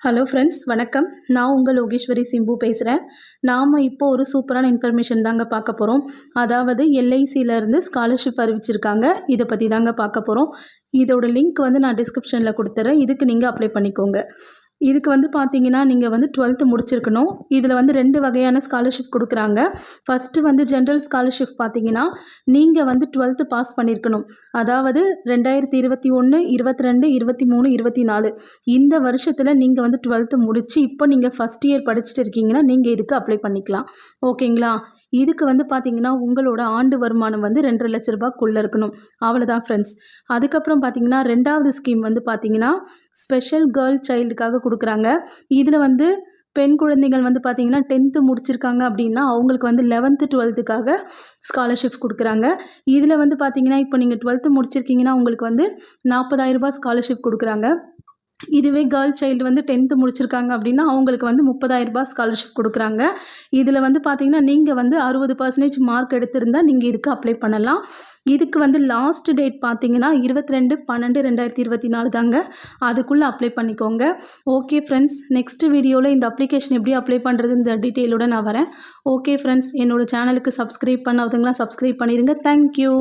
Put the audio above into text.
Hello friends வணக்கம். நான் உங்கள் லோகேஸ்வரி சிம்பு பேசுகிறேன். நாம் இப்போ ஒரு சூப்பரான இன்ஃபர்மேஷன் தாங்க பார்க்க போகிறோம். அதாவது எல்ஐசியிலேருந்து ஸ்காலர்ஷிப் அறிவிச்சிருக்காங்க. இதை பற்றி தாங்க பார்க்க போகிறோம். இதோட லிங்க் வந்து நான் டிஸ்கிரிப்ஷனில் கொடுத்துட்றேன். இதுக்கு நீங்கள் அப்ளை பண்ணிக்கோங்க. இதுக்கு வந்து பார்த்தீங்கன்னா, நீங்கள் வந்து 12th முடிச்சிருக்கணும். இதில் வந்து 2 வகையான ஸ்காலர்ஷிப் குடுக்குறாங்க. ஃபஸ்ட்டு வந்து ஜென்ரல் ஸ்காலர்ஷிப் பார்த்தீங்கன்னா, நீங்கள் வந்து 12th பாஸ் பண்ணியிருக்கணும். அதாவது 2021, 22, 23, 24 இந்த வருஷத்தில் நீங்கள் வந்து 12th முடிச்சு, இப்போ நீங்கள் ஃபஸ்ட் இயர் படிச்சுட்டு இருக்கீங்கன்னா, நீங்கள் இதுக்கு அப்ளை பண்ணிக்கலாம். ஓகேங்களா? இதுக்கு வந்து பார்த்தீங்கன்னா, உங்களோட ஆண்டு வருமானம் வந்து 2.5 லட்ச ரூபாய்க்குள்ள இருக்கணும். அவ்வளோதான் ஃப்ரெண்ட்ஸ். அதுக்கப்புறம் பார்த்தீங்கன்னா, 2வது ஸ்கீம் வந்து பார்த்தீங்கன்னா, ஸ்பெஷல் கேர்ள் சைல்டுக்காக குடுக்குறாங்க. இதில் வந்து பெண் குழந்தைகள் வந்து பார்த்தீங்கன்னா, 10th முடிச்சிருக்காங்க அப்படின்னா, அவங்களுக்கு வந்து 11th, 12த்துக்காக ஸ்காலர்ஷிப் குடுக்குறாங்க. இதில் வந்து பார்த்தீங்கன்னா, இப்போ நீங்கள் 12th முடிச்சிருக்கீங்கன்னா, உங்களுக்கு வந்து ரூ. 40,000 ஸ்காலர்ஷிப் குடுக்குறாங்க. இதுவே கேர்ள் சைல்டு வந்து 10th முடிச்சிருக்காங்க அப்படின்னா, அவங்களுக்கு வந்து ரூ. 30,000 ஸ்காலர்ஷிப் குடுக்குறாங்க. இதில் வந்து பார்த்தீங்கன்னா, நீங்கள் வந்து 60% மார்க் எடுத்திருந்தா நீங்கள் இதுக்கு அப்ளை பண்ணலாம். இதுக்கு வந்து லாஸ்ட் டேட் பார்த்தீங்கன்னா, 22/12/2024 தாங்க. அதுக்குள்ளே அப்ளை பண்ணிக்கோங்க. ஓகே ஃப்ரெண்ட்ஸ், நெக்ஸ்ட் வீடியோவில் இந்த அப்ளிகேஷன் எப்படி அப்ளை பண்ணுறது இந்த டீட்டெயிலோட நான் வரேன். ஓகே ஃப்ரெண்ட்ஸ், என்னோட சேனலுக்கு சப்ஸ்கிரைப் பண்ணாதவங்களாம் சப்ஸ்கிரைப் பண்ணிடுங்க. Thank you.